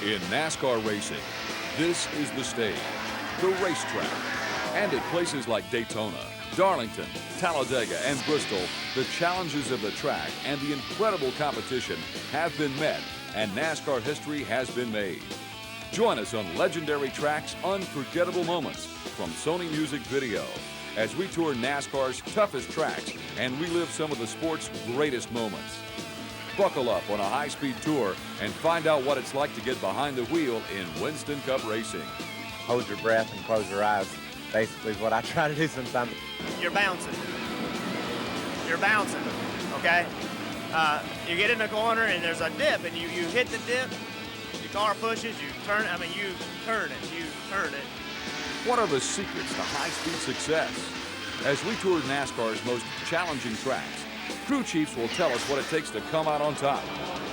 In NASCAR racing, this is the stage, the racetrack. And at places like Daytona, Darlington, Talladega, and Bristol, the challenges of the track and the incredible competition have been met, and NASCAR history has been made. Join us on Legendary Tracks Unforgettable Moments from Sony Music Video as we tour NASCAR's toughest tracks and relive some of the sport's greatest moments. Buckle up on a high-speed tour and find out what it's like to get behind the wheel in Winston Cup racing. Hold your breath and close your eyes. Basically is what I try to do sometimes. You're bouncing. You're bouncing, okay? You get in the corner and there's a dip and you hit the dip, your car pushes, you turn it. What are the secrets to high-speed success? As we tour NASCAR's most challenging tracks, crew chiefs will tell us what it takes to come out on top.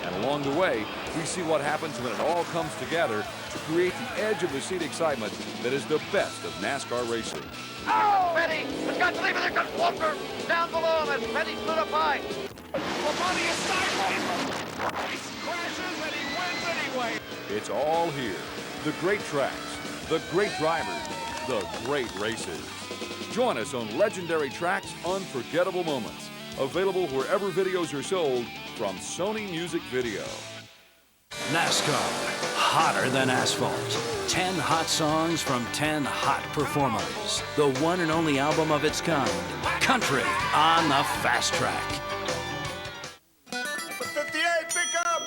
And along the way, we see what happens when it all comes together to create the edge of the seat excitement that is the best of NASCAR racing. Oh, Petty has got to leave it. There's got Walker down below him as Petty split up high. Labonte is sideways. He crashes and he wins anyway. It's all here. The great tracks, the great drivers, the great races. Join us on Legendary Tracks Unforgettable Moments. Available wherever videos are sold from Sony Music Video. NASCAR, hotter than asphalt. 10 hot songs from 10 hot performers. The one and only album of its kind. Country on the Fast Track. 58, pick up!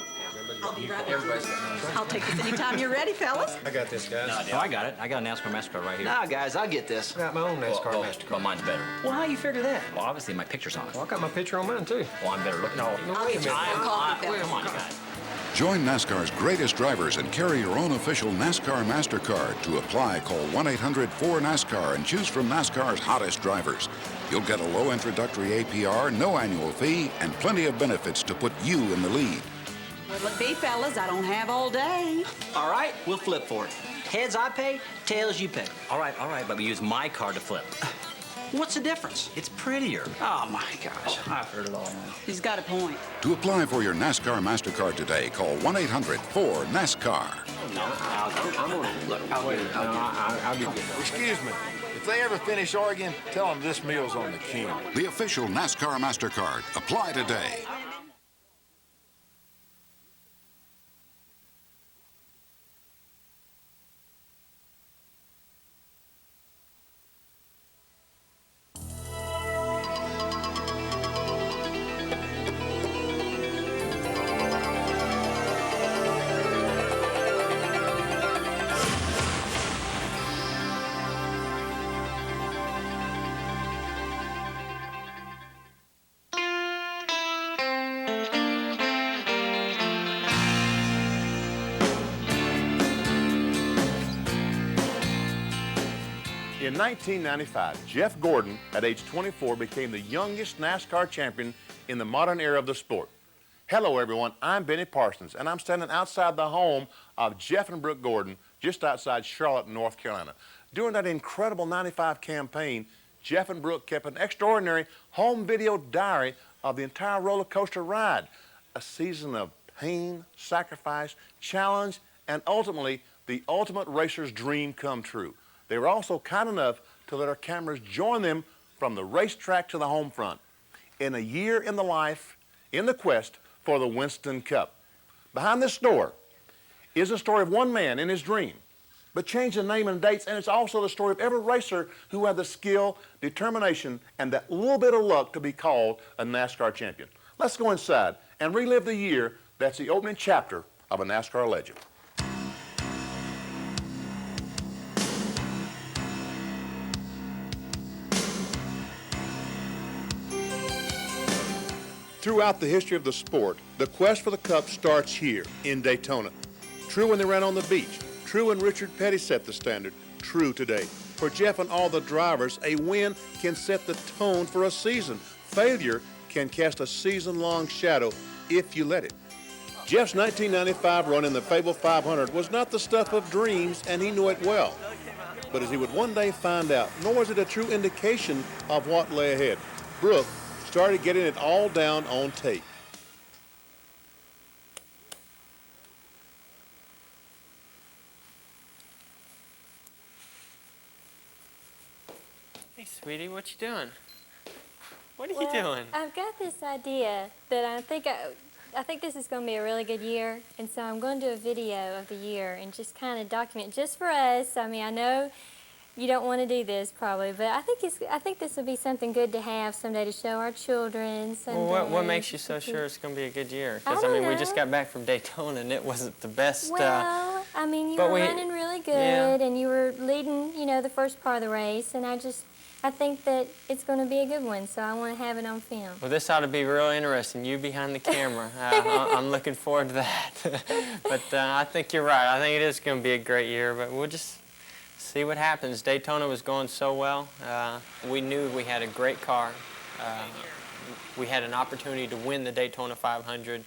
I'll be right with you. I'll take this anytime you're ready, fellas. I got this, guys. Oh, I got it. I got a NASCAR MasterCard right here. Nah, guys, I get this. I got my own NASCAR MasterCard. Well, mine's better. Well, how you figure that? Well, obviously my picture's on it. Well, I got my picture on mine, too. Well, I'm better looking. No, I'll get you some coffee, fellas. come on, you guys. Join NASCAR's greatest drivers and carry your own official NASCAR MasterCard. To apply, call 1-800-4NASCAR and choose from NASCAR's hottest drivers. You'll get a low introductory APR, no annual fee, and plenty of benefits to put you in the lead. What'll it be, fellas? I don't have all day. All right, we'll flip for it. Heads I pay, tails you pay. All right, but we use my card to flip. What's the difference? It's prettier. Oh, my gosh. I've heard it all now. He's got a point. To apply for your NASCAR MasterCard today, call 1-800-4NASCAR. I'll give you Excuse me. If they ever finish Oregon, tell them this meal's on the king. The official NASCAR MasterCard. Apply today. In 1995, Jeff Gordon, at age 24, became the youngest NASCAR champion in the modern era of the sport. Hello, everyone. I'm Benny Parsons, and I'm standing outside the home of Jeff and Brooke Gordon, just outside Charlotte, North Carolina. During that incredible 95 campaign, Jeff and Brooke kept an extraordinary home video diary of the entire roller coaster ride, a season of pain, sacrifice, challenge, and ultimately, the ultimate racer's dream come true. They were also kind enough to let our cameras join them from the racetrack to the home front. In a year in the life, in the quest for the Winston Cup. Behind this door is the story of one man in his dream, but changed the name and dates, and it's also the story of every racer who had the skill, determination, and that little bit of luck to be called a NASCAR champion. Let's go inside and relive the year that's the opening chapter of a NASCAR legend. Throughout the history of the sport, the quest for the Cup starts here in Daytona. True when they ran on the beach, true when Richard Petty set the standard, true today. For Jeff and all the drivers, a win can set the tone for a season. Failure can cast a season-long shadow if you let it. Jeff's 1995 run in the Fable 500 was not the stuff of dreams, and he knew it well. But as he would one day find out, nor was it a true indication of what lay ahead. Brooke started getting it all down on tape. sweetie? What you doing? What are you doing? I've got this idea that I think this is going to be a really good year, and so I'm going to do a video of the year and just kind of document just for us. I mean, I know you don't want to do this probably, but I think this would be something good to have someday to show our children. Well, what makes you so sure it's going to be a good year? Because, I mean, we just got back from Daytona, and it wasn't the best. Well, I mean, you were running really good, and you were leading, you know, the first part of the race, and I think that it's going to be a good one, so I want to have it on film. Well, this ought to be real interesting, you behind the camera. I'm looking forward to that. But I think you're right. I think it is going to be a great year, but we'll just see what happens. Daytona was going so well. We knew we had a great car. We had an opportunity to win the Daytona 500,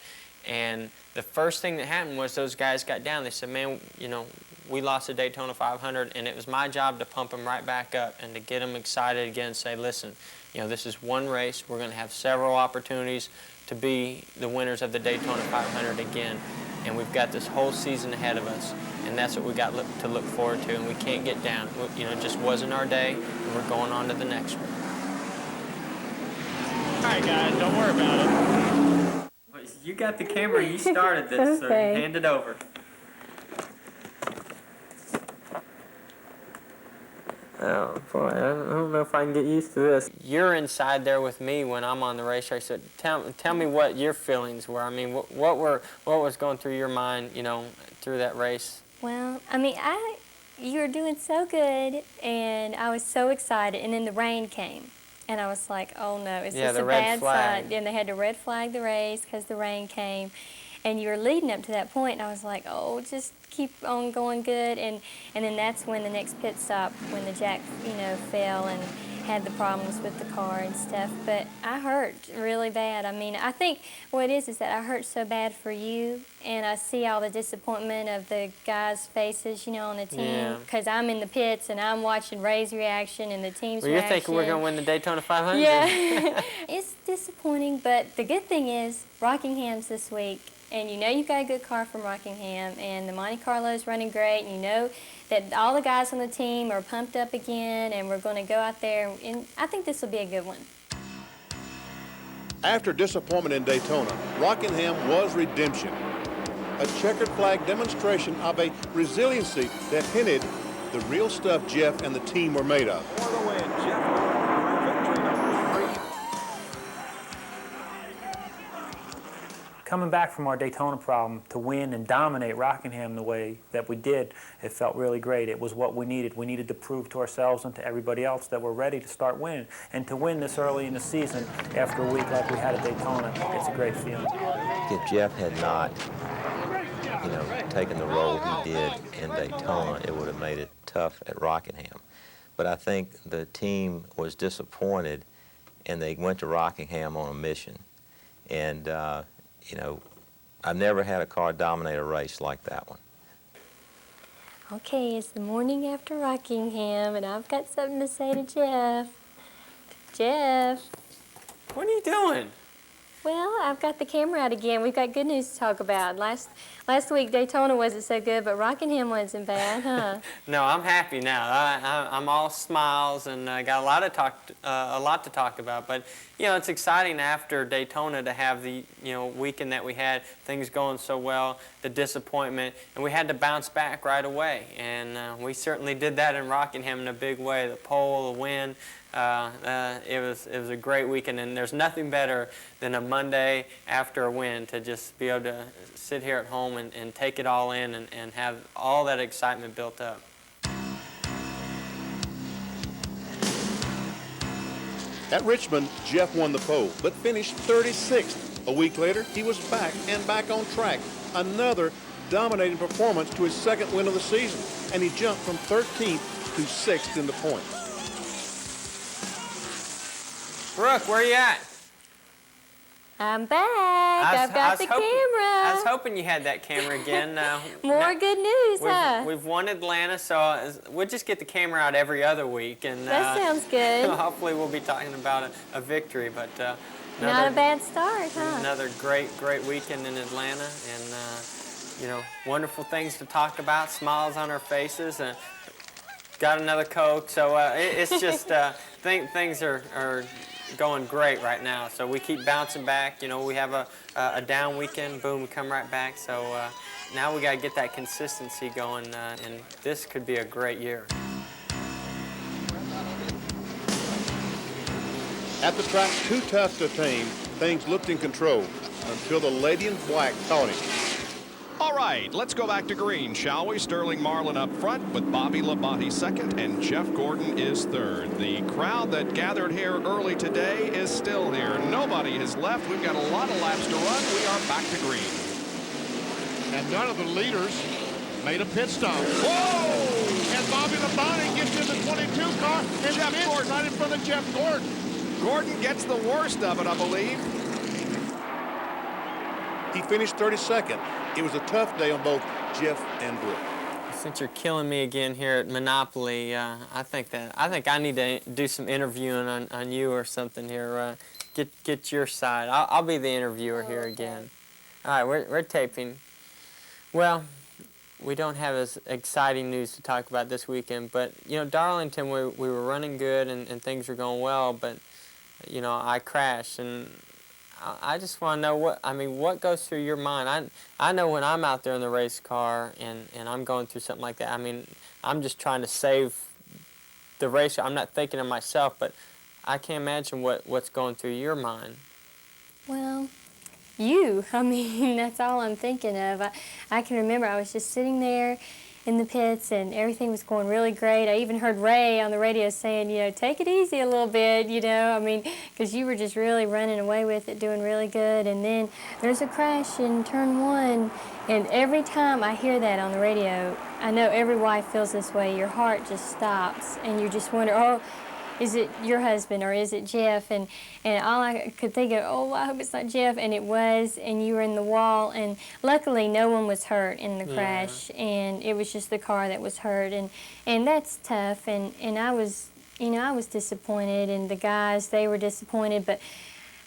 and the first thing that happened was those guys got down. They said, man, you know, we lost the Daytona 500, and it was my job to pump them right back up and to get them excited again and say, listen, you know, this is one race. We're going to have several opportunities to be the winners of the Daytona 500 again, and we've got this whole season ahead of us, and that's what we got to look forward to, and we can't get down. You know, it just wasn't our day, and we're going on to the next one. All right, guys, don't worry about it. You got the camera. You started this, so hand it over. Oh, boy, I don't know if I can get used to this. You're inside there with me when I'm on the racetrack, so tell me what your feelings were. I mean, what was going through your mind, you know, through that race? Well, I mean, you were doing so good, and I was so excited, and then the rain came. And I was like, oh no, is this a bad sign? And they had to red flag the race because the rain came. And you were leading up to that point, and I was like, oh, just keep on going good. And then that's when the next pit stop, when the jack, you know, fell and had the problems with the car and stuff. But I hurt really bad. I mean, I think what it is that I hurt so bad for you, and I see all the disappointment of the guys' faces, you know, on the team. Because I'm in the pits, and I'm watching Ray's reaction and the team's reaction. Well, you're thinking we're going to win the Daytona 500? Yeah. It's disappointing, but the good thing is Rockingham's this week. And you know you've got a good car from Rockingham, and the Monte Carlo's running great, and you know that all the guys on the team are pumped up again, and we're going to go out there, and I think this will be a good one. After disappointment in Daytona, Rockingham was redemption. A checkered flag demonstration of a resiliency that hinted the real stuff Jeff and the team were made of. For the win, Jeff Gordon, victory number 3. Coming back from our Daytona problem to win and dominate Rockingham the way that we did, it felt really great. It was what we needed. We needed to prove to ourselves and to everybody else that we're ready to start winning. And to win this early in the season after a week like we had at Daytona, it's a great feeling. If Jeff had not, you know, taken the role he did in Daytona, it would have made it tough at Rockingham. But I think the team was disappointed, and they went to Rockingham on a mission. And you know, I've never had a car dominate a race like that one. Okay, it's the morning after Rockingham, and I've got something to say to Jeff. Jeff. What are you doing? Well, I've got the camera out again. We've got good news to talk about. Last week Daytona wasn't so good, but Rockingham wasn't bad, huh? No, I'm happy now. I'm all smiles, and I got a lot to talk about. But you know, it's exciting after Daytona to have the weekend that we had, things going so well, the disappointment, and we had to bounce back right away. And we certainly did that in Rockingham in a big way. The pole, the win. It was a great weekend, and there's nothing better than a Monday after a win to just be able to sit here at home and take it all in and have all that excitement built up. At Richmond, Jeff won the pole, but finished 36th. A week later, he was back on track. Another dominating performance to his second win of the season, and he jumped from 13th to 6th in the points. Brooke, where are you at? I'm back. I've got the camera. I was hoping you had that camera again. More good news, huh? We've won Atlanta, so we'll just get the camera out every other week. And that sounds good. Hopefully we'll be talking about a victory. But not a bad start, huh? Another great weekend in Atlanta. And, wonderful things to talk about, smiles on our faces. Got another Coke, so it's just things are going great right now. So we keep bouncing back. You know, we have a down weekend, boom, we come right back. So now we got to get that consistency going, and this could be a great year. At the track too tough to tame, things looked in control until the lady in black caught him. All right, let's go back to green, shall we? Sterling Marlin up front with Bobby Labonte second, and Jeff Gordon is third. The crowd that gathered here early today is still here. Nobody has left. We've got a lot of laps to run. We are back to green. And none of the leaders made a pit stop. Whoa! And Bobby Labonte gets in the 22 car and Jeff Gordon right in front of Jeff Gordon. Gordon gets the worst of it, I believe. He finished 32nd. It was a tough day on both Jeff and Brooke. Since you're killing me again here at Monopoly, I think I need to do some interviewing on you or something here. Get your side. I'll be the interviewer here again. All right, we're taping. Well, we don't have as exciting news to talk about this weekend, but you know, Darlington, we were running good and things were going well, but you know, I crashed, and I just want to know what goes through your mind. I know when I'm out there in the race car and I'm going through something like that, I mean, I'm just trying to save the race. I'm not thinking of myself, but I can't imagine what's going through your mind. Well, I mean, that's all I'm thinking of. I can remember I was just sitting there in the pits and everything was going really great. I even heard Ray on the radio saying, you know, take it easy a little bit, you know, I mean, because you were just really running away with it, doing really good. And then there's a crash in turn 1, and every time I hear that on the radio, I know every wife feels this way. Your heart just stops and you just wonder, oh, is it your husband or is it Jeff? And all I could think of, oh, I hope it's not Jeff. And it was, and you were in the wall. And luckily, no one was hurt in the crash. And it was just the car that was hurt. And that's tough. And I was, you know, I was disappointed. And the guys, they were disappointed. But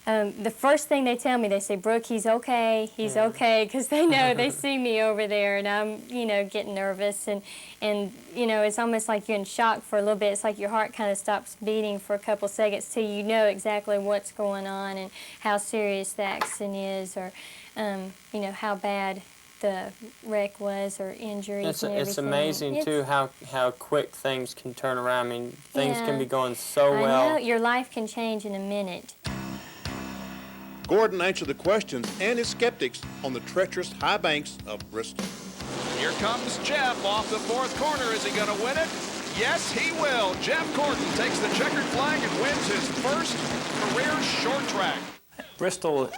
the first thing they tell me, they say, Brooke, he's okay, because they know, they see me over there, and I'm, you know, getting nervous, and you know, it's almost like you're in shock for a little bit. It's like your heart kind of stops beating for a couple seconds till you know exactly what's going on and how serious the accident is, or, you know, how bad the wreck was, or injuries and everything. It's amazing, too, how quick things can turn around. I mean, things can be going so well. I know, your life can change in a minute. Gordon answered the questions and his skeptics on the treacherous high banks of Bristol. Here comes Jeff off the 4th corner. Is he going to win it? Yes, he will. Jeff Gordon takes the checkered flag and wins his first career short track. Bristol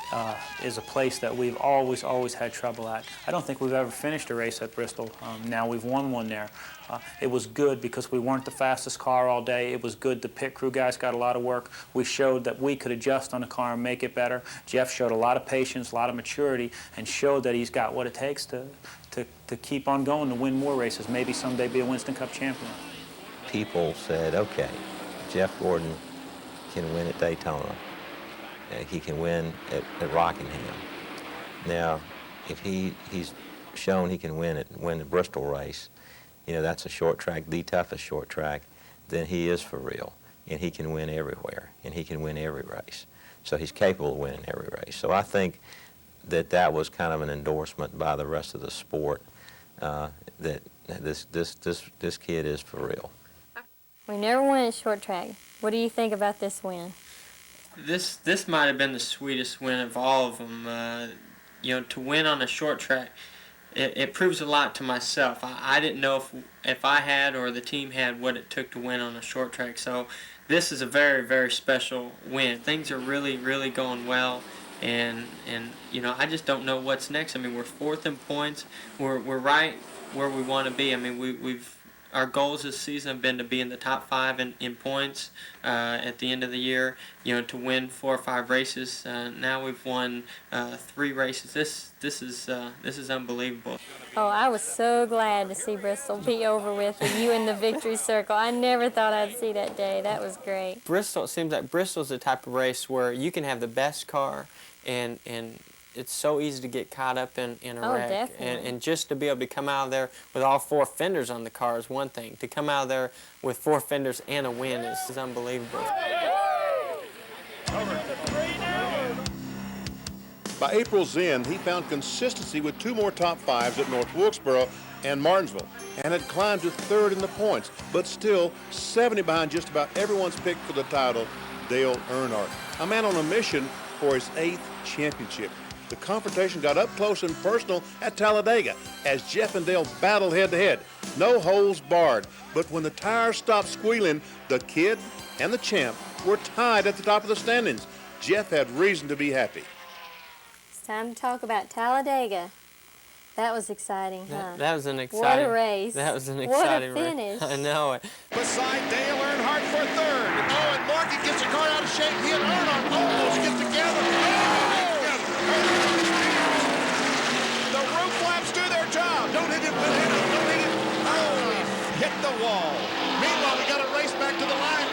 is a place that we've always had trouble at. I don't think we've ever finished a race at Bristol. Now we've won one there. It was good because we weren't the fastest car all day. It was good. The pit crew guys got a lot of work. We showed that we could adjust on the car and make it better. Jeff showed a lot of patience, a lot of maturity, and showed that he's got what it takes to keep on going, to win more races, maybe someday be a Winston Cup champion. People said, okay, Jeff Gordon can win at Daytona. He can win at Rockingham. Now, if he's shown he can win the Bristol race, you know, that's a short track, the toughest short track, then he is for real. And he can win everywhere, and he can win every race. So he's capable of winning every race. So I think that was kind of an endorsement by the rest of the sport that this kid is for real. We never won at short track. What do you think about this win? This might have been the sweetest win of all of them. You know, to win on a short track, it proves a lot to myself. I didn't know if I had or the team had what it took to win on a short track. So this is a very, very special win. Things are really, really going well, and you know, I just don't know what's next. I mean, we're 4th in points. We're right where we want to be. I mean, our goals this season have been to be in the top 5 in points at the end of the year, you know, to win 4 or 5 races. Now we've won 3 races. This is unbelievable. Oh, I was so glad to see Bristol be over with and you in the victory circle. I never thought I'd see that day. That was great. It seems like Bristol's the type of race where you can have the best car and it's so easy to get caught up in a Oh, wreck. definitely. And just to be able to come out of there with all 4 fenders on the car is one thing. To come out of there with 4 fenders and a win is unbelievable. By April's end, he found consistency with 2 more top 5s at North Wilkesboro and Martinsville, and had climbed to 3rd in the points, but still 70 behind just about everyone's pick for the title, Dale Earnhardt, a man on a mission for his 8th championship. The confrontation got up close and personal at Talladega as Jeff and Dale battled head-to-head. No holds barred, but when the tires stopped squealing, the kid and the champ were tied at the top of the standings. Jeff had reason to be happy. It's time to talk about Talladega. That was exciting, huh? That was an exciting. What a race. That was an exciting What a finish. race. I know it. Beside Dale Earnhardt for 3rd. Oh, and Markey gets the car out of shape. He and Earnhardt almost get together. The roof flaps do their job. Don't hit it, Banana. Don't hit it. Oh, hit the wall. Meanwhile, we got to race back to the line.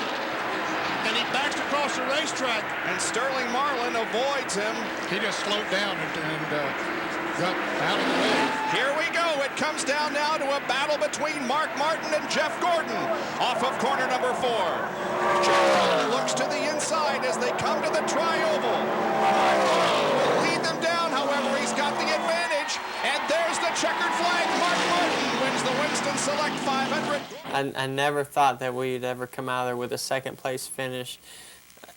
And he backs across the racetrack. And Sterling Marlin avoids him. He just slowed down and got out of the way. Here we go. It comes down now to a battle between Mark Martin and Jeff Gordon off of corner number 4. Jeff Gordon looks to the inside as they come to the tri-oval. Will lead them down, however, he's got the advantage. And there's the checkered flag. Mark Martin wins the Winston Select 500. I never thought that we'd ever come out of there with a 2nd place finish,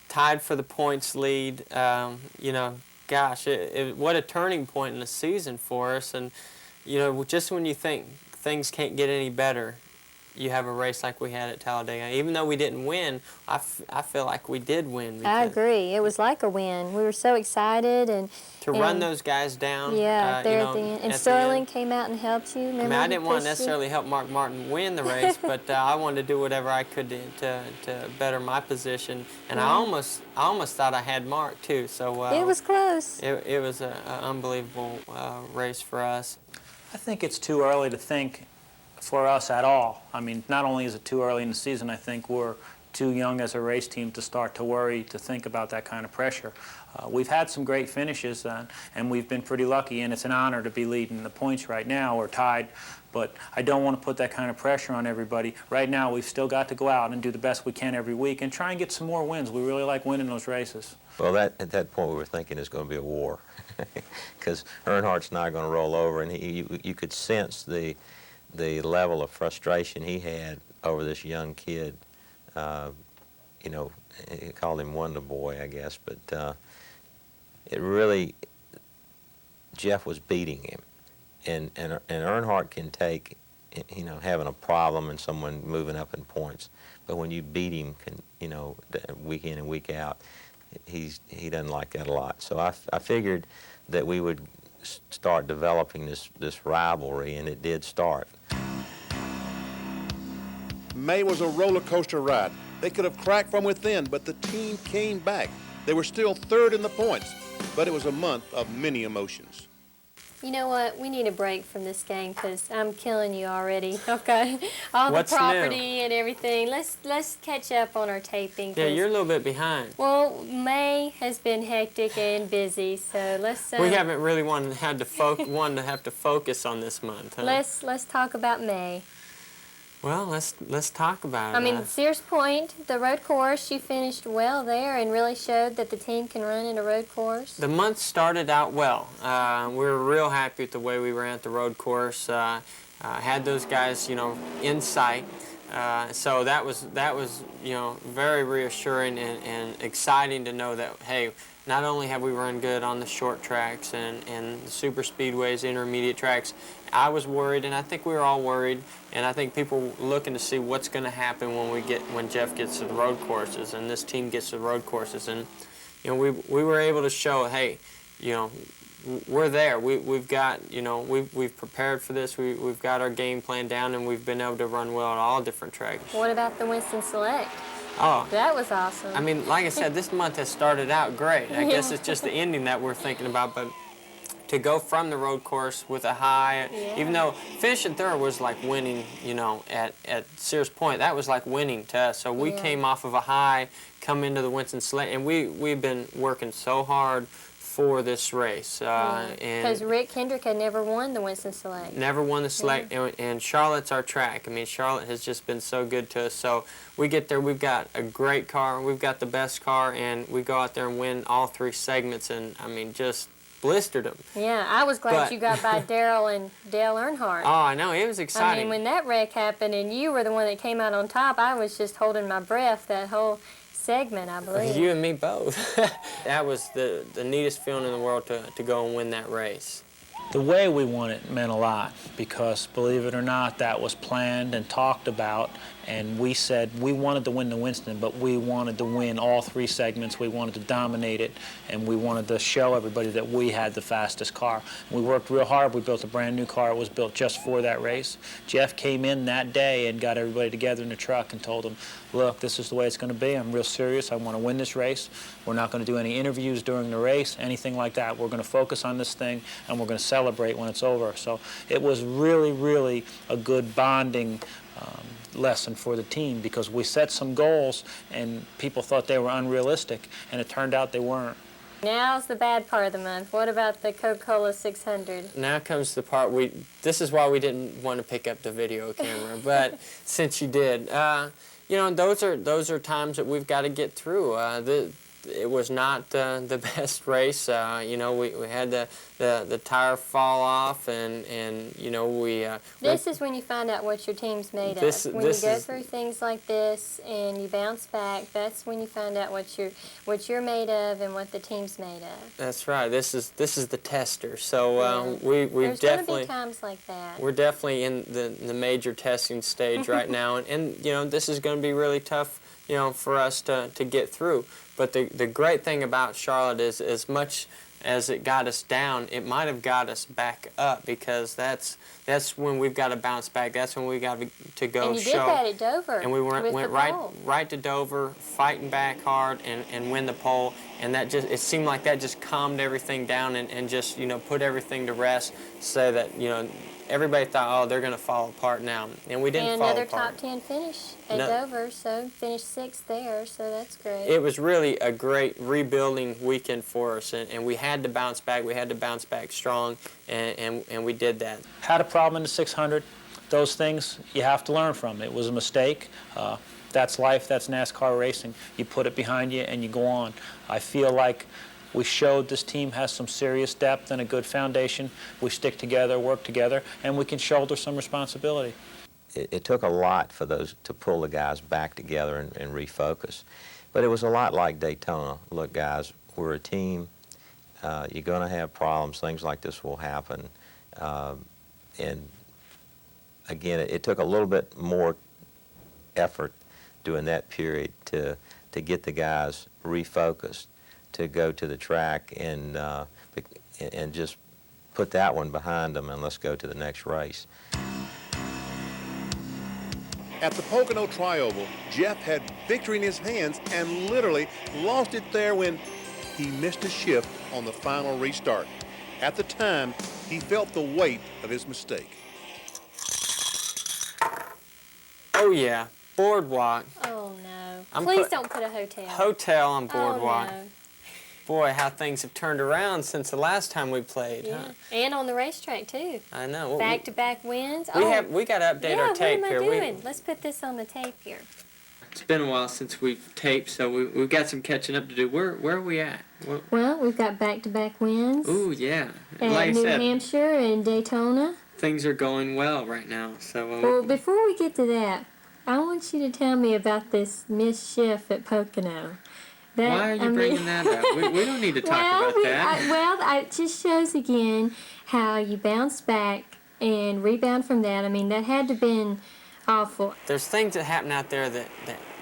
tied for the points lead. You know, gosh, what a turning point in the season for us. And, you know, just when you think things can't get any better, you have a race like we had at Talladega. Even though we didn't win, I feel like we did win. I agree. It was like a win. We were so excited. And to run those guys down. Yeah, there you know, at the end. And Sterling came out and helped you. Remember, I didn't want to necessarily help Mark Martin win the race, but I wanted to do whatever I could to better my position. And I almost thought I had Mark too. So it was close. It was an unbelievable race for us. I think it's too early to think for us at all. I mean, not only is it too early in the season, I think we're too young as a race team to start to worry, to think about that kind of pressure. We've had some great finishes, and we've been pretty lucky, and it's an honor to be leading the points right now or tied, but I don't want to put that kind of pressure on everybody. Right now, we've still got to go out and do the best we can every week and try and get some more wins. We really like winning those races. Well, at that point, we were thinking it's going to be a war because Earnhardt's not going to roll over, and you could sense the level of frustration he had over this young kid. You know, he called him Wonder Boy, I guess, but it really, Jeff was beating him. And Earnhardt can take, you know, having a problem and someone moving up in points. But when you beat him, you know, week in and week out, he doesn't like that a lot. So I figured that we would start developing this rivalry, and it did start. May was a roller coaster ride. They could have cracked from within, but the team came back. They were still 3rd in the points, but it was a month of many emotions. You know what? We need a break from this game because I'm killing you already. Okay, all What's the property new? and everything. Let's catch up on our taping. Yeah, you're a little bit behind. Well, May has been hectic and busy, so let's. We haven't really wanted to have to focus on this month. Huh? Let's talk about May. Well, let's talk about it. I mean, Sears Point, the road course, you finished well there and really showed that the team can run in a road course. The month started out well. We were real happy with the way we ran at the road course. Had those guys, you know, in sight. So that was you know, very reassuring and exciting to know that, hey, not only have we run good on the short tracks and the super speedways, intermediate tracks, I was worried, and I think we were all worried, and I think people were looking to see what's going to happen when Jeff gets to the road courses and this team gets to the road courses. And you know, we were able to show, hey, you know, we're there. We've got, you know, we've prepared for this. We've got our game plan down, and we've been able to run well at all different tracks. What about the Winston Select? Oh, that was awesome. I mean, like I said, this month has started out great. I guess it's just the ending that we're thinking about, but to go from the road course with a high, even though finishing third was like winning, you know, at Sears Point, that was like winning to us. So we came off of a high, come into the Winston-Salem, and we've been working so hard for this race. Because Rick Hendrick had never won the Winston-Salem. Never won the Select, and Charlotte's our track. I mean, Charlotte has just been so good to us. So we get there, we've got a great car, we've got the best car, and we go out there and win all 3 segments, and I mean, just blistered them. Yeah, I was glad you got by Daryl and Dale Earnhardt. Oh, I know, it was exciting. I mean, when that wreck happened and you were the one that came out on top, I was just holding my breath that whole segment, I believe. You and me both. That was the neatest feeling in the world to go and win that race. The way we won it meant a lot because, believe it or not, that was planned and talked about, and we said we wanted to win the Winston, but we wanted to win all 3 segments. We wanted to dominate it, and we wanted to show everybody that we had the fastest car. We worked real hard. We built a brand new car. It was built just for that race. Jeff came in that day and got everybody together in the truck and told them, look, this is the way it's going to be. I'm real serious. I want to win this race. We're not going to do any interviews during the race, anything like that. We're going to focus on this thing, and we're going to celebrate when it's over. So it was really, really a good bonding lesson for the team because we set some goals, and people thought they were unrealistic, and it turned out they weren't. Now's the bad part of the month. What about the Coca-Cola 600? Now comes the part this is why we didn't want to pick up the video camera, but since you did, you know, those are times that we've got to get through. It was not the best race. You know, we had the tire fall off, and you know, this is when you find out what your team's made of. When you go through things like this and you bounce back, that's when you find out what you're made of and what the team's made of. That's right. This is the tester. So we've There's definitely going to be times like that. We're definitely in the major testing stage right now, and you know, this is going to be really tough, you know, for us to get through. But the great thing about Charlotte is, as much as it got us down, it might have got us back up, because that's when we've got to bounce back. That's when we got to go and you show. did that at Dover. And we went right to Dover, fighting back hard, and win the pole. And that it seemed like that just calmed everything down and just, you know, put everything to rest, so that, you know, everybody thought, oh, they're going to fall apart now. And we didn't fall apart. And another top 10 finish at Dover, so finished 6th there, so that's great. It was really a great rebuilding weekend for us, and we had to bounce back. We had to bounce back strong, and we did that. Had a problem in the 600. Those things you have to learn from. It was a mistake. That's life. That's NASCAR racing. You put it behind you and you go on. I feel like we showed this team has some serious depth and a good foundation. We stick together, work together, and we can shoulder some responsibility. It took a lot for those to pull the guys back together and refocus. But it was a lot like Daytona. Look, guys, we're a team. You're going to have problems. Things like this will happen. And again, it took a little bit more effort during that period to get the guys refocused, to go to the track and just put that one behind them and let's go to the next race. At the Pocono Tri-Oval, Jeff had victory in his hands and literally lost it there when he missed a shift on the final restart. At the time, he felt the weight of his mistake. Oh yeah, Boardwalk. Oh no. Please don't put a hotel. Hotel on Boardwalk. Oh, no. Boy, how things have turned around since the last time we played. Yeah. Huh? And on the racetrack too. I know. Back-to-back wins. We got to update our tape here. What am I doing? Let's put this on the tape here. It's been a while since we've taped, so we've got some catching up to do. Where are we at? Well, we've got back-to-back wins. Ooh, yeah. At like New I said, Hampshire and Daytona. Things are going well right now. So. Well, before we get to that, I want you to tell me about this missed shift at Pocono. Why are you bringing that up? We don't need to talk about that. It just shows again how you bounce back and rebound from that. I mean, that had to have been awful. There's things that happen out there that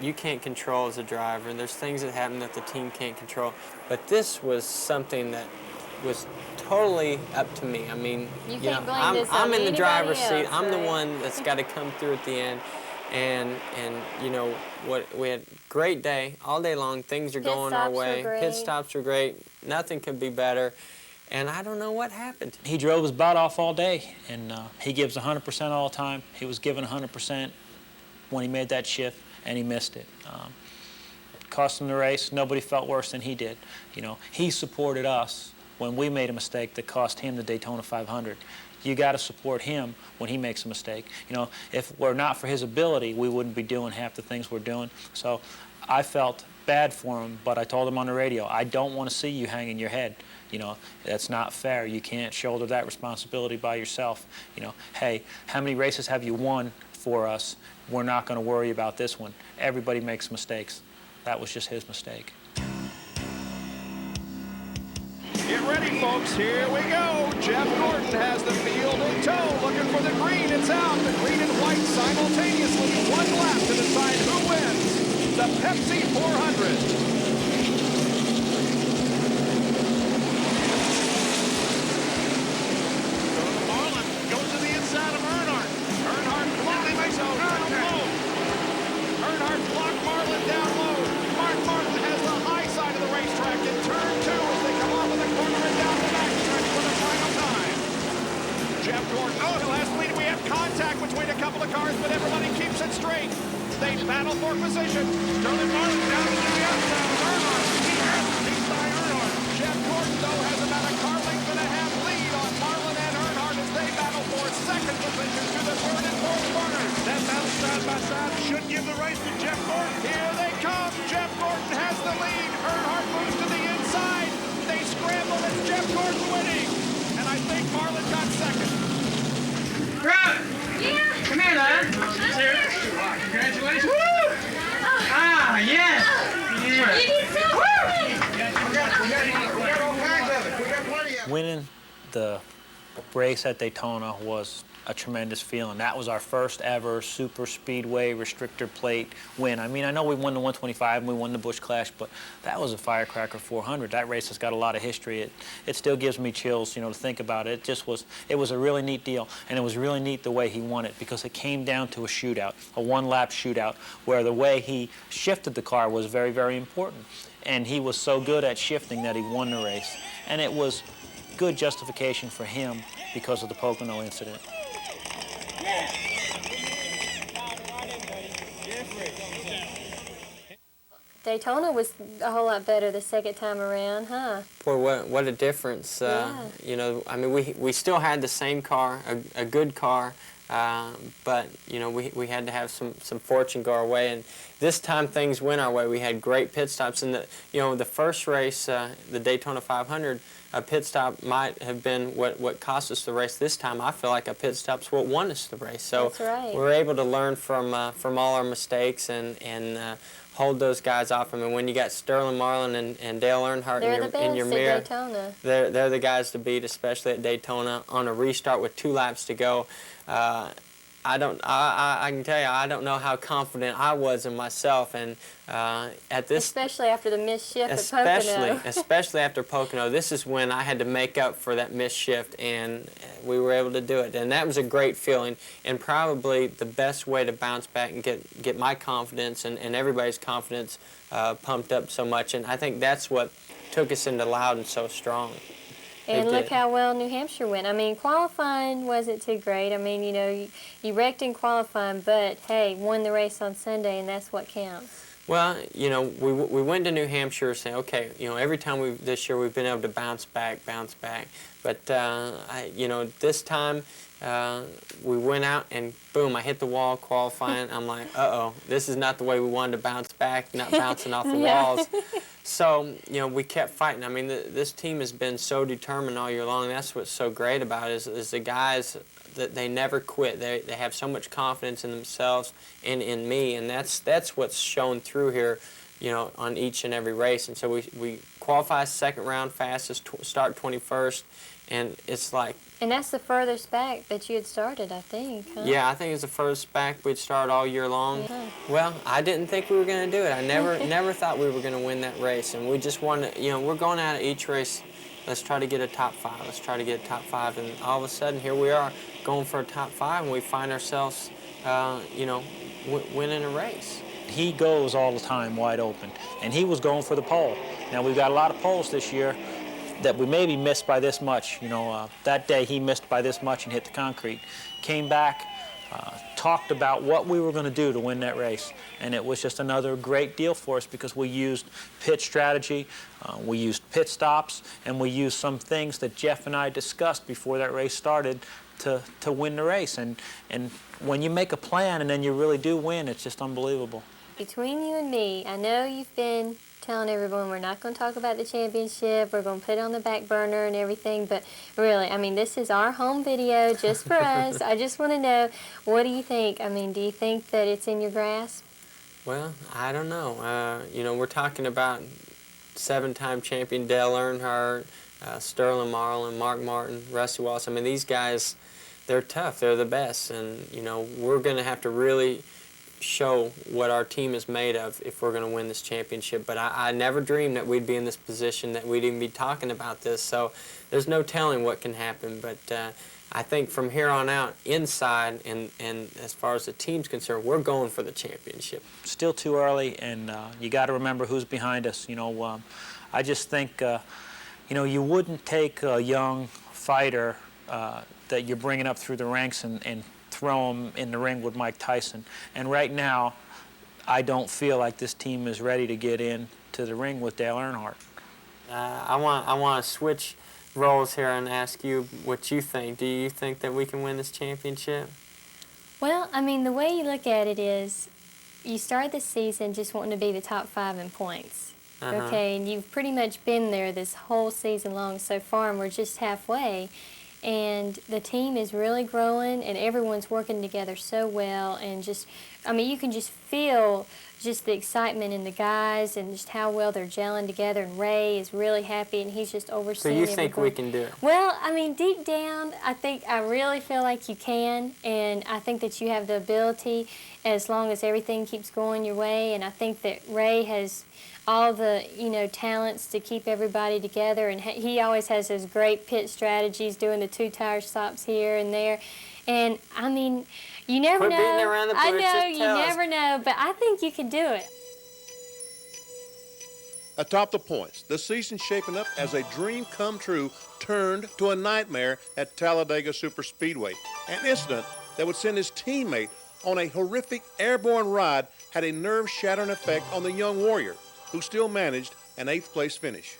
you can't control as a driver, and there's things that happen that the team can't control. But this was something that was totally up to me. I mean, you can't blame this on I'm in the driver's else, seat. I'm right? the one that's got to come through at the end. And you know what? We had a great day all day long. Things are going our way. Pit stops were great. Nothing could be better. and I don't know what happened. He drove his butt off all day, and he gives 100% all the time. He was giving 100% when he made that shift, and he missed it. Cost him the race. Nobody felt worse than he did. You know, he supported us when we made a mistake that cost him the Daytona 500. You got to support him when he makes a mistake. You know, if we're not for his ability, we wouldn't be doing half the things we're doing. So I felt bad for him, but I told him on the radio, I don't want to see you hanging your head. You know, that's not fair. You can't shoulder that responsibility by yourself. You know, hey, how many races have you won for us? We're not going to worry about this one. Everybody makes mistakes. That was just his mistake. Get ready, folks. Here we go. Jeff Gordon has the field in tow, looking for the green. It's out. The green and white simultaneously. One lap to decide who wins the Pepsi 400. But everybody keeps it straight. They battle for position. Sterling Marlin down to the outside. Earnhardt. He's by Earnhardt. Jeff Gordon, though, has about a car length and a half lead on Marlin and Earnhardt as they battle for second position to the third and fourth corners. That battle side by side should give the race to Jeff Gordon. Here they come. Jeff Gordon has the lead. Earnhardt moves to the inside. They scramble. It's Jeff Gordon winning. And I think Marlin got second. Right. Yeah. Come here, lad. Congratulations. Woo! Ah, yes. Yeah. You did so we got all kinds of it. We got plenty of it. Winning the race at Daytona was a tremendous feeling. That was our first ever super speedway restrictor plate win. I mean, I know we won the 125 and we won the Busch Clash, but that was a firecracker 400. That race has got a lot of history. It still gives me chills, you know, to think about it. It was a really neat deal, and it was really neat the way he won it because it came down to a shootout, a one-lap shootout, where the way he shifted the car was very, very important. And he was so good at shifting that he won the race. And it was good justification for him because of the Pocono incident. Daytona was a whole lot better the second time around, huh? Boy, what a difference. Yeah. You know, I mean, we still had the same car, a good car, but, you know, we had to have some fortune go our way. And this time things went our way. We had great pit stops. And, the first race, the Daytona 500, a pit stop might have been what cost us the race. This time, I feel like a pit stop's what won us the race. So that's right. We're able to learn from all our mistakes and hold those guys off. I mean, when you got Sterling Marlin and Dale Earnhardt in your mirror, Daytona. They're the guys to beat, especially at Daytona on a restart with 2 laps to go. I can tell you, I don't know how confident I was in myself, and at this, especially after the missed shift at Pocono. Especially after Pocono, this is when I had to make up for that missed shift, and we were able to do it, and that was a great feeling, and probably the best way to bounce back and get my confidence and everybody's confidence pumped up so much, and I think that's what took us into Loudon so strong. And look how well New Hampshire went. I mean, qualifying wasn't too great. I mean, you wrecked in qualifying, but, hey, won the race on Sunday, and that's what counts. Well, we went to New Hampshire saying, okay, every time this year we've been able to bounce back. But, this time we went out and, boom, I hit the wall qualifying. I'm like, uh-oh, this is not the way we wanted to bounce back, not bouncing off the walls. So, we kept fighting. I mean, this team has been so determined all year long. That's what's so great about it is the guys that they never quit. They have so much confidence in themselves and in me, and that's what's shown through here, on each and every race. And so we qualify second round fastest, start 21st, and it's like. And that's the furthest back that you had started, I think, huh? Yeah, I think it's the furthest back we'd start all year long. Yeah. Well, I didn't think we were going to do it. I never thought we were going to win that race, and we just wanted, we're going out of each race, let's try to get a top 5. Let's try to get a top 5, and all of a sudden, here we are going for a top 5, and we find ourselves, winning a race. He goes all the time wide open, and he was going for the pole. Now, we've got a lot of poles this year. that we maybe missed by this much. You know, that day he missed by this much and hit the concrete. Came back, talked about what we were going to do to win that race, and it was just another great deal for us because we used pit strategy, we used pit stops, and we used some things that Jeff and I discussed before that race started to win the race. And when you make a plan and then you really do win, it's just unbelievable. Between you and me, I know you've been telling everyone we're not going to talk about the championship, we're going to put it on the back burner and everything, but really, I mean, this is our home video just for us. I just want to know, what do you think? I mean, do you think that it's in your grasp? Well, I don't know. You know, we're talking about 7-time champion Dale Earnhardt, Sterling Marlin, Mark Martin, Rusty Wallace. I mean, these guys, they're tough. They're the best. And, you know, we're going to have to really show what our team is made of if we're going to win this championship. But I never dreamed that we'd be in this position, that we'd even be talking about this. So there's no telling what can happen. But I think from here on out, inside and as far as the team's concerned, we're going for the championship. Still too early, and you got to remember who's behind us. You know, I just think, you know, you wouldn't take a young fighter that you're bringing up through the ranks and throw him in the ring with Mike Tyson. And right now, I don't feel like this team is ready to get into the ring with Dale Earnhardt. I want to switch roles here and ask you what you think. Do you think that we can win this championship? Well, I mean, the way you look at it is, you start the season just wanting to be the top 5 in points. Okay, and you've pretty much been there this whole season long so far, and we're just halfway. And the team is really growing, and everyone's working together so well, and just, I mean, you can just feel just the excitement in the guys and just how well they're gelling together, and Ray is really happy, and he's just overseeing everything. So you think we can do it? Well, I mean, deep down, I really feel like you can, and I think that you have the ability as long as everything keeps going your way, and I think that Ray has all the, you know, talents to keep everybody together, and he always has those great pit strategies, doing the 2-tire stops here and there, and I mean, you never know. Quit beating around the bush. I know, just you tell us. never know, but I think you can do it. Atop the points, the season shaping up as a dream come true turned to a nightmare at Talladega Superspeedway. An incident that would send his teammate on a horrific airborne ride had a nerve-shattering effect on the young warrior, who still managed an 8th place finish.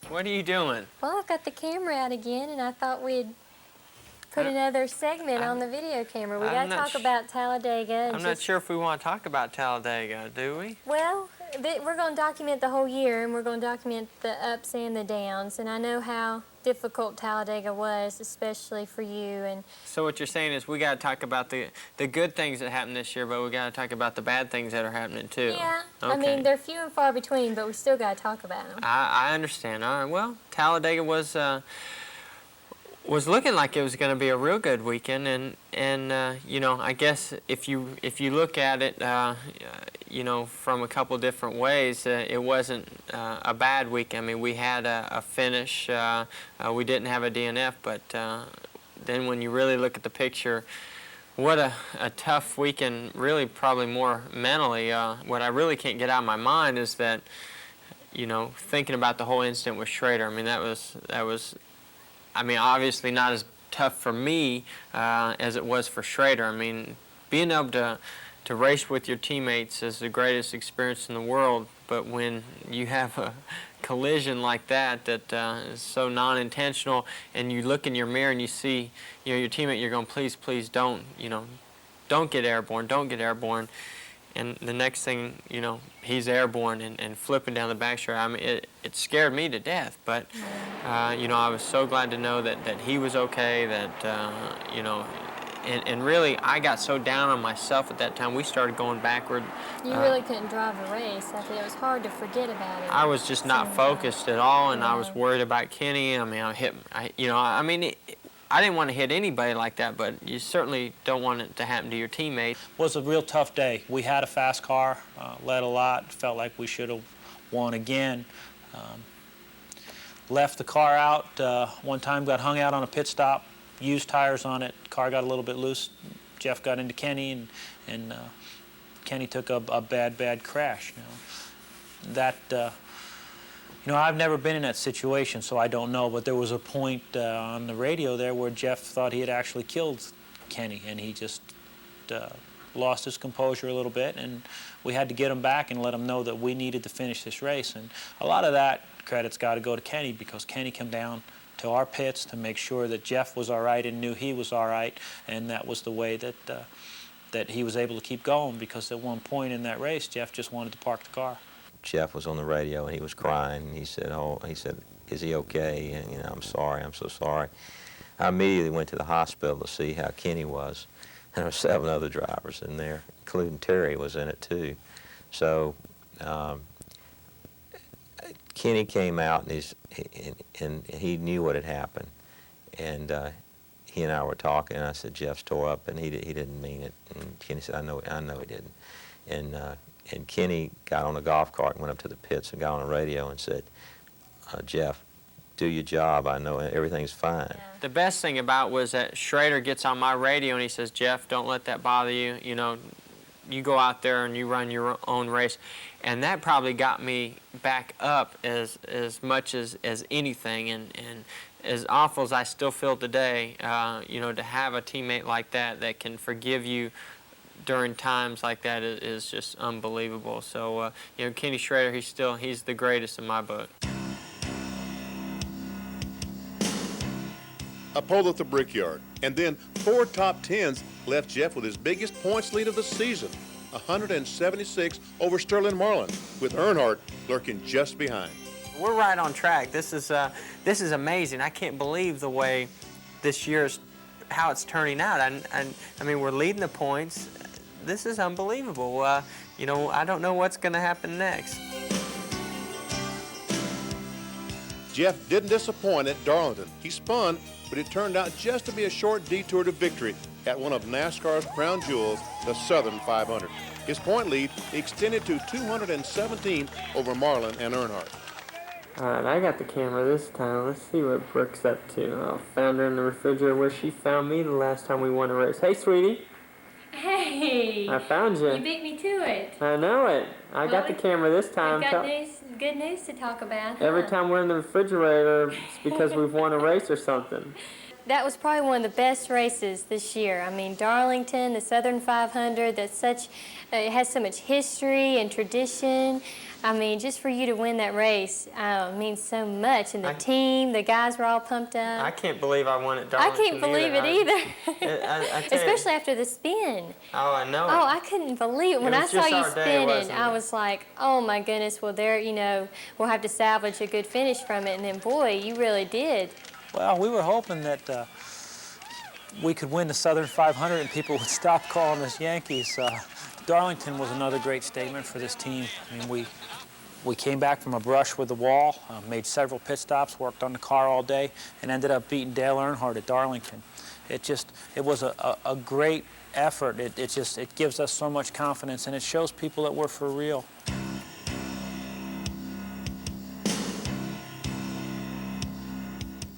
What are you doing? Well, I've got the camera out again, and I thought we'd put another segment on the video camera. We got to talk about Talladega. I'm not sure if we want to talk about Talladega, do we? Well, we're going to document the whole year, and we're going to document the ups and the downs. And I know how difficult Talladega was, especially for you. And so what you're saying is we got to talk about the good things that happened this year, but we got to talk about the bad things that are happening too. Yeah, okay. I mean, they're few and far between, but we still got to talk about them. I understand. All right. Well, Talladega was looking like it was going to be a real good weekend, and you know, I guess if you look at it, you know, from a couple different ways, it wasn't a bad week. I mean, we had a finish. We didn't have a DNF, but then when you really look at the picture, what a tough weekend, really probably more mentally. What I really can't get out of my mind is that, you know, thinking about the whole incident with Schrader, I mean, that was I mean, obviously not as tough for me as it was for Schrader. I mean, being able to race with your teammates is the greatest experience in the world, but when you have a collision like that is so non-intentional, and you look in your mirror and you see, you know, your teammate, you're going, please, please don't, you know, don't get airborne, don't get airborne. And the next thing, you know, he's airborne and flipping down the backstretch. I mean, it scared me to death. But, you know, I was so glad to know that he was okay, that, you know, and really, I got so down on myself at that time, we started going backward. You really couldn't drive the race. I think it was hard to forget about it. I was just not focused at all, and I was worried about Kenny. I mean, I mean, I didn't want to hit anybody like that, but you certainly don't want it to happen to your teammate. It was a real tough day. We had a fast car, led a lot, felt like we should have won again. Left the car out one time, got hung out on a pit stop, used tires on it, car got a little bit loose. Jeff got into Kenny, and Kenny took a bad crash. You know. You know, I've never been in that situation, so I don't know, but there was a point on the radio there where Jeff thought he had actually killed Kenny, and he just lost his composure a little bit, and we had to get him back and let him know that we needed to finish this race. And a lot of that credit's got to go to Kenny, because Kenny came down to our pits to make sure that Jeff was all right and knew he was all right, and that was the way that that he was able to keep going, because at one point in that race, Jeff just wanted to park the car. Jeff was on the radio and he was crying, and he said, is he okay? And, you know, I'm sorry, I'm so sorry. I immediately went to the hospital to see how Kenny was. And there were 7 other drivers in there, including Terry was in it too. So Kenny came out and he knew what had happened. And he and I were talking, and I said, Jeff's tore up, and he didn't mean it. And Kenny said, I know he didn't. And Kenny got on a golf cart and went up to the pits and got on the radio and said, Jeff, do your job. I know everything's fine. The best thing about was that Schrader gets on my radio and he says, Jeff, don't let that bother you. You know, you go out there and you run your own race. And that probably got me back up as much as anything. And as awful as I still feel today, you know, to have a teammate like that can forgive you during times like that is just unbelievable. So, you know, Kenny Schrader, he's the greatest in my book. A pole at the Brickyard, and then 4 top 10s left Jeff with his biggest points lead of the season, 176 over Sterling Marlin, with Earnhardt lurking just behind. We're right on track. This is amazing. I can't believe the way this year's how it's turning out. I mean, we're leading the points. This is unbelievable. You know, I don't know what's going to happen next. Jeff didn't disappoint at Darlington. He spun, but it turned out just to be a short detour to victory at one of NASCAR's crown jewels, the Southern 500. His point lead extended to 217 over Marlin and Earnhardt. All right, I got the camera this time. Let's see what Brooke's up to. I found her in the refrigerator where she found me the last time we won a race. Hey, sweetie. Hey. I found you. You beat me to it. I know it. I got the camera this time. We've got good news to talk about. Huh? Every time we're in the refrigerator, it's because we've won a race or something. That was probably one of the best races this year. I mean, Darlington, the Southern 500, it has so much history and tradition. I mean, just for you to win that race means so much. And the team, the guys were all pumped up. I can't believe I won at Darlington. I can't believe it either. Especially after the spin. Oh, I know it. Oh, I couldn't believe it. When I saw you spinning, I was like, oh my goodness, well there, you know, we'll have to salvage a good finish from it. And then, boy, you really did. Well, we were hoping that we could win the Southern 500 and people would stop calling us Yankees. Darlington was another great statement for this team. I mean, we came back from a brush with the wall, made several pit stops, worked on the car all day, and ended up beating Dale Earnhardt at Darlington. It was a great effort. It gives us so much confidence, and it shows people that we're for real.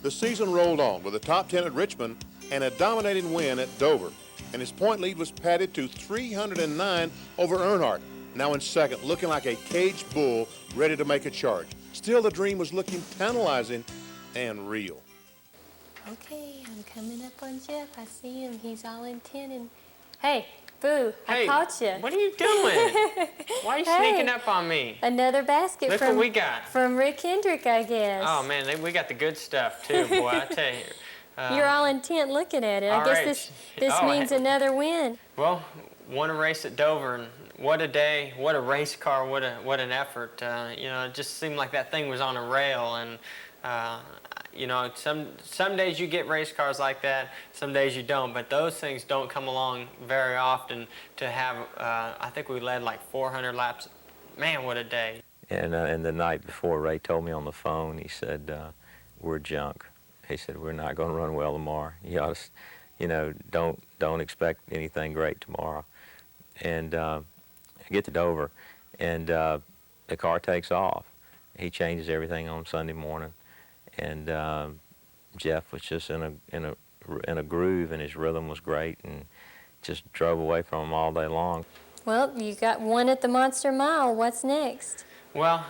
The season rolled on with a top 10 at Richmond and a dominating win at Dover, and his point lead was padded to 309 over Earnhardt, now in second, looking like a caged bull ready to make a charge. Still, the dream was looking tantalizing and real. Okay, I'm coming up on Jeff. I see him. He's all intent. And hey, Boo, hey, I caught you. What are you doing? Why are you sneaking up on me? Another basket Look what we got. From Rick Hendrick, I guess. Oh, man, we got the good stuff, too, boy, I tell you. You're all intent looking at it. I guess this means another win. Well, won a race at Dover, and what a day, what a race car, what an effort. You know, it just seemed like that thing was on a rail, and you know, some days you get race cars like that, some days you don't, but those things don't come along very often to have, I think we led like 400 laps. Man, what a day. And the night before, Ray told me on the phone, he said, we're junk. He said, we're not going to run well tomorrow. You ought to, you know, don't expect anything great tomorrow. And I get to Dover, and the car takes off. He changes everything on Sunday morning. And Jeff was just in a groove, and his rhythm was great, and just drove away from him all day long. Well, you got one at the Monster Mile. What's next? Well,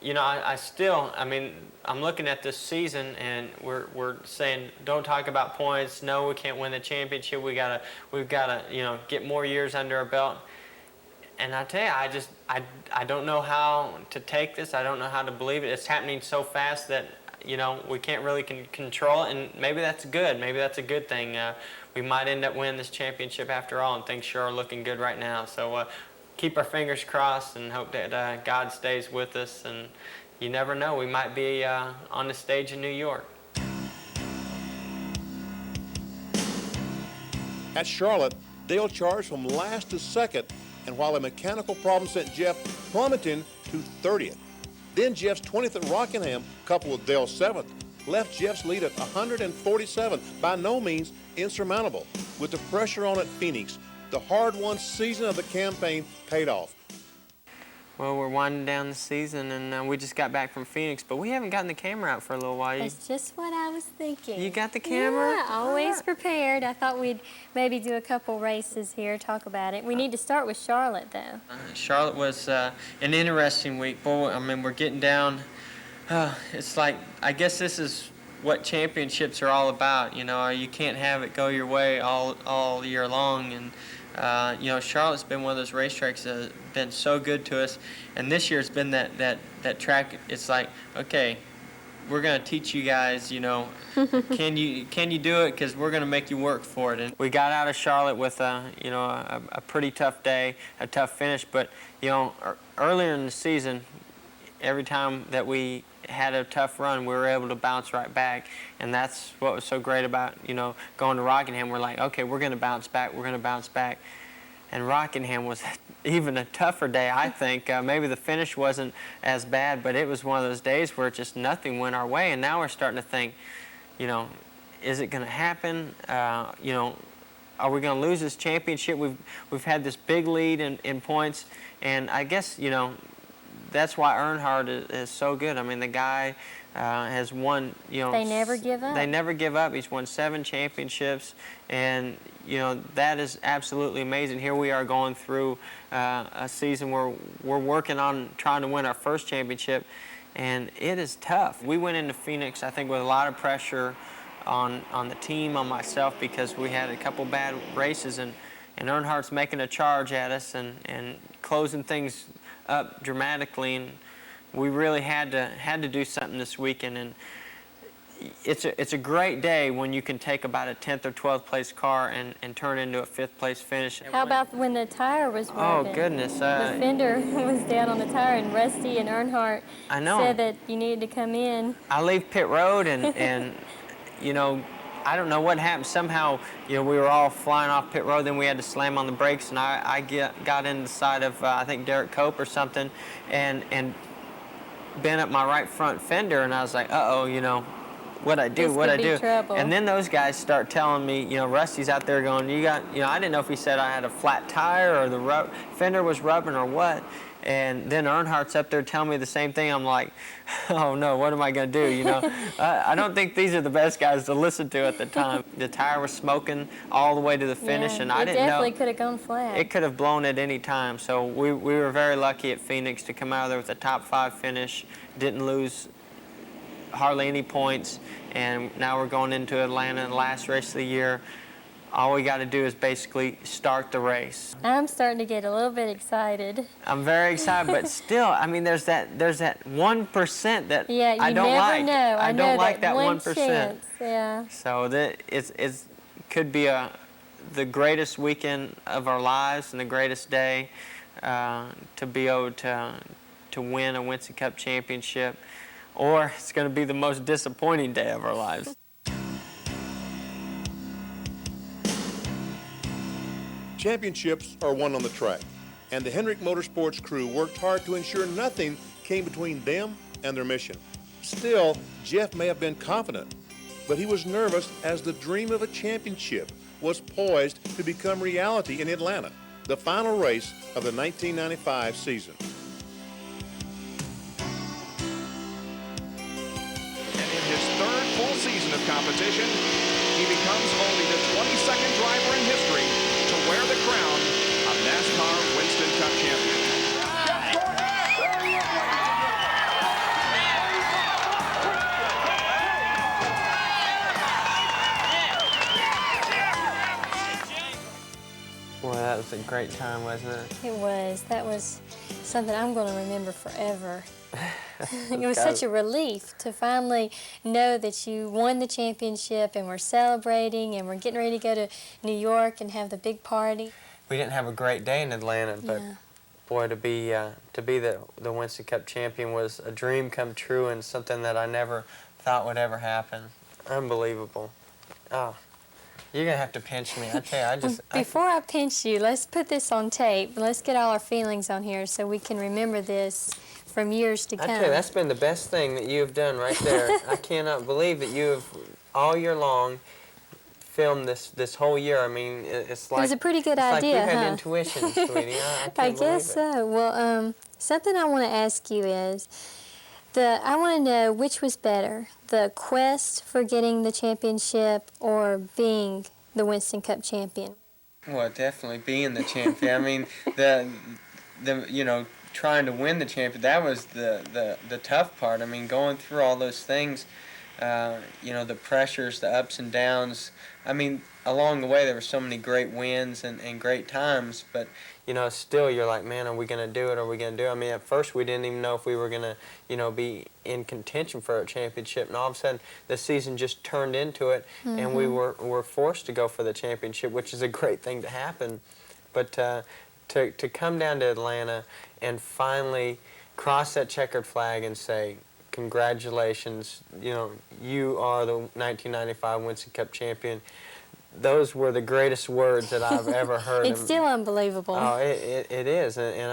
you know, I mean, I'm looking at this season, and we're saying, don't talk about points. No, we can't win the championship. We've got to, you know, get more years under our belt. And I tell you, I don't know how to take this. I don't know how to believe it. It's happening so fast that, you know, we can't really control it, and maybe that's good. Maybe that's a good thing. We might end up winning this championship after all, and things sure are looking good right now. So keep our fingers crossed and hope that God stays with us. And you never know, we might be on the stage in New York. At Charlotte, Dale charged from last to second, and while a mechanical problem sent Jeff plummeting to 30th. Then Jeff's 20th at Rockingham, coupled with Dale's 7th, left Jeff's lead at 147, by no means insurmountable. With the pressure on at Phoenix, the hard-won season of the campaign paid off. Well, we're winding down the season, and we just got back from Phoenix, but we haven't gotten the camera out for a little while. That's just what I was thinking. You got the camera? Yeah, always prepared. I thought we'd maybe do a couple races here, talk about it. We need to start with Charlotte, though. Charlotte was an interesting week. Boy, I mean, we're getting down. It's like, I guess this is what championships are all about. You know, you can't have it go your way all year long. And you know, Charlotte's been one of those racetracks that has been so good to us, and this year's been that track. It's like, okay, we're gonna teach you guys. You know, can you do it? Because we're gonna make you work for it. And we got out of Charlotte with you know, a pretty tough day, a tough finish. But you know, earlier in the season, every time that we had a tough run, we were able to bounce right back, and that's what was so great about, you know, going to Rockingham. We're like, okay, we're going to bounce back, we're going to bounce back. And Rockingham was even a tougher day, I think. Maybe the finish wasn't as bad, but it was one of those days where just nothing went our way, and now we're starting to think, you know, is it going to happen? You know, are we going to lose this championship? We've had this big lead in points, and I guess, you know, that's why Earnhardt is so good. I mean, the guy has won, you know... They never give up. They never give up. He's won 7 championships, and, you know, that is absolutely amazing. Here we are going through a season where we're working on trying to win our first championship, and it is tough. We went into Phoenix, I think, with a lot of pressure on the team, on myself, because we had a couple bad races, and Earnhardt's making a charge at us and closing things up dramatically, and we really had to do something this weekend. And it's a great day when you can take about a 10th or 12th place car and turn it into a 5th place finish. How about when the tire was rubbing? Oh goodness! The fender was down on the tire, and Rusty and Earnhardt said that you needed to come in. I leave pit road, and you know, I don't know what happened. Somehow, you know, we were all flying off pit road, then we had to slam on the brakes, and I got in the side of, I think, Derek Cope or something, and bent up my right front fender, and I was like, uh-oh, you know, what'd I do? Trouble. And then those guys start telling me, you know, Rusty's out there going, you know, I didn't know if he said I had a flat tire or the fender was rubbing or what. And then Earnhardt's up there telling me the same thing. I'm like, oh no, what am I going to do? You know, I don't think these are the best guys to listen to at the time. The tire was smoking all the way to the finish, and I didn't know. It definitely could have gone flat. It could have blown at any time. So we were very lucky at Phoenix to come out of there with a top 5 finish. Didn't lose hardly any points, and now we're going into Atlanta, the last race of the year. All we got to do is basically start the race. I'm starting to get a little bit excited. I'm very excited, but still, I mean, there's that 1% that I don't like. Know. I don't like that 1%. Chance. Yeah. So it could be the greatest weekend of our lives and the greatest day to be able to win a Winston Cup championship, or it's going to be the most disappointing day of our lives. Championships are won on the track, and the Hendrick Motorsports crew worked hard to ensure nothing came between them and their mission. Still, Jeff may have been confident, but he was nervous as the dream of a championship was poised to become reality in Atlanta, the final race of the 1995 season. And in his 3rd full season of competition, he becomes only the 22nd driver in history to wear the crown of NASCAR Winston Cup champion. just a great time, wasn't it? It was. That was something I'm going to remember forever. It was such a relief to finally know that you won the championship and we're celebrating and we're getting ready to go to New York and have the big party. We didn't have a great day in Atlanta, but boy, to be the Winston Cup champion was a dream come true and something that I never thought would ever happen. Unbelievable. Oh, you're gonna have to pinch me. I tell you, Before I pinch you, let's put this on tape. Let's get all our feelings on here so we can remember this from years to come. I tell you, that's been the best thing that you have done right there. I cannot believe that you have all year long filmed this whole year. I mean, it's like it was a pretty good idea, like you had huh? intuition, sweetie. I can't I guess believe it. so. Well, something I want to ask you is, I want to know which was better, the quest for getting the championship or being the Winston Cup champion? Well, definitely being the champion. I mean, the trying to win the champion, that was the tough part. I mean, going through all those things, the pressures, the ups and downs. I mean, along the way there were so many great wins and great times, but still you're like, man, are we going to do it? Are we going to do it? I mean, at first we didn't even know if we were going to, be in contention for a championship, and all of a sudden the season just turned into it, and we were forced to go for the championship, which is a great thing to happen. But to come down to Atlanta and finally cross that checkered flag and say, congratulations, you are the 1995 Winston Cup champion. Those were the greatest words that I've ever heard. It's still unbelievable. Oh, it is. And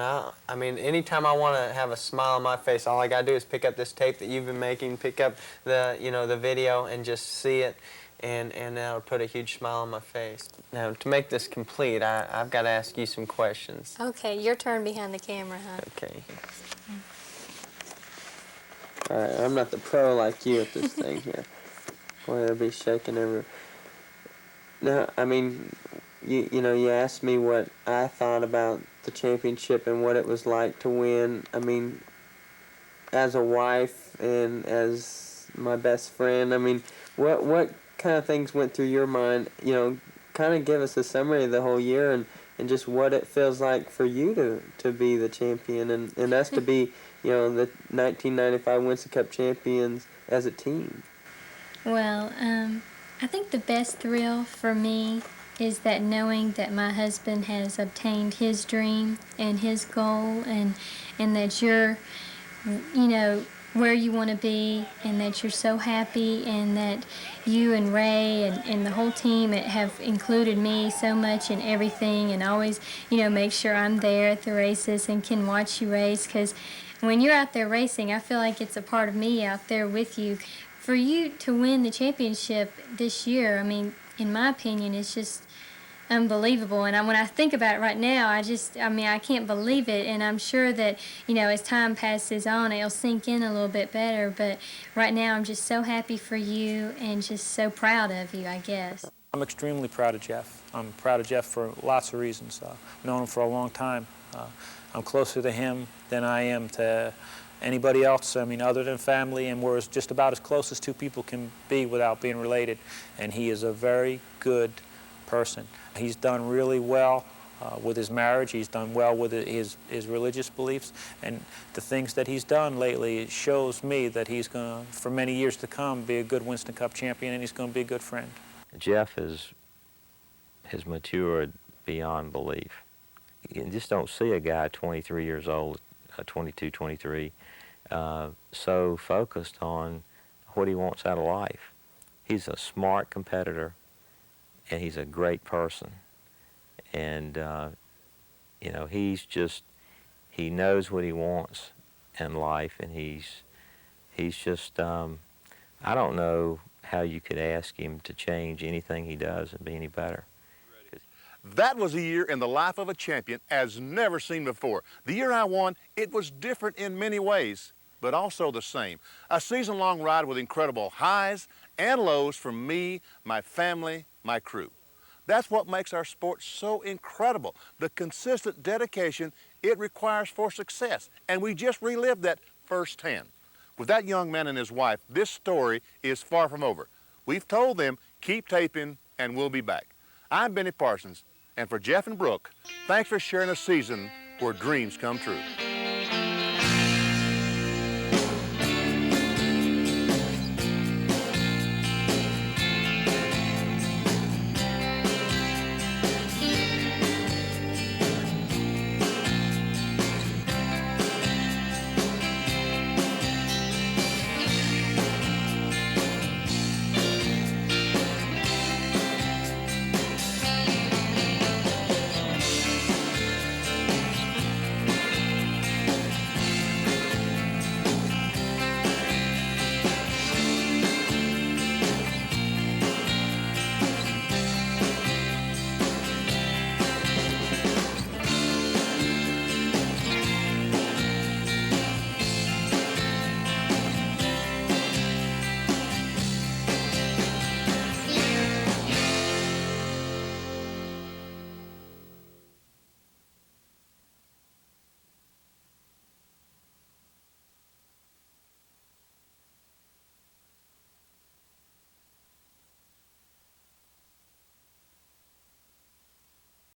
I mean, anytime I want to have a smile on my face, all I got to do is pick up this tape that you've been making, pick up the video and just see it, and that'll put a huge smile on my face. Now, to make this complete, I've got to ask you some questions. Okay, your turn behind the camera, huh? Okay. All right, I'm not the pro like you at this thing here. Boy, I'll be shaking every... Now, I mean, you asked me what I thought about the championship and what it was like to win. I mean, as a wife and as my best friend, I mean, what kind of things went through your mind? Kind of give us a summary of the whole year and just what it feels like for you to be the champion and us to be, the 1995 Winston Cup champions as a team. Well, I think the best thrill for me is that knowing that my husband has obtained his dream and his goal and that you're, where you want to be and that you're so happy and that you and Ray and the whole team have included me so much in everything and always, make sure I'm there at the races and can watch you race, because when you're out there racing, I feel like it's a part of me out there with you. For you to win the championship this year, I mean, in my opinion, it's just unbelievable. And when I think about it right now, I can't believe it. And I'm sure that, as time passes on, it'll sink in a little bit better. But right now, I'm just so happy for you and just so proud of you, I guess. I'm extremely proud of Jeff. I'm proud of Jeff for lots of reasons. I've known him for a long time. I'm closer to him than I am to anybody else, I mean, other than family, and we're just about as close as two people can be without being related. And he is a very good person. He's done really well with his marriage. He's done well with his religious beliefs. And the things that he's done lately, it shows me that he's going to, for many years to come, be a good Winston Cup champion, and he's going to be a good friend. Jeff has matured beyond belief. You just don't see a guy 23 years old, 22, 23, so focused on what he wants out of life. He's a smart competitor, and he's a great person. And, he knows what he wants in life, and he's just, I don't know how you could ask him to change anything he does and be any better. That was a year in the life of a champion as never seen before. The year I won, it was different in many ways, but also the same. A season-long ride with incredible highs and lows from me, my family, my crew. That's what makes our sport so incredible, the consistent dedication it requires for success. And we just relived that firsthand. With that young man and his wife, this story is far from over. We've told them, keep taping and we'll be back. I'm Benny Parsons, And for Jeff and Brooke, thanks for sharing a season where dreams come true.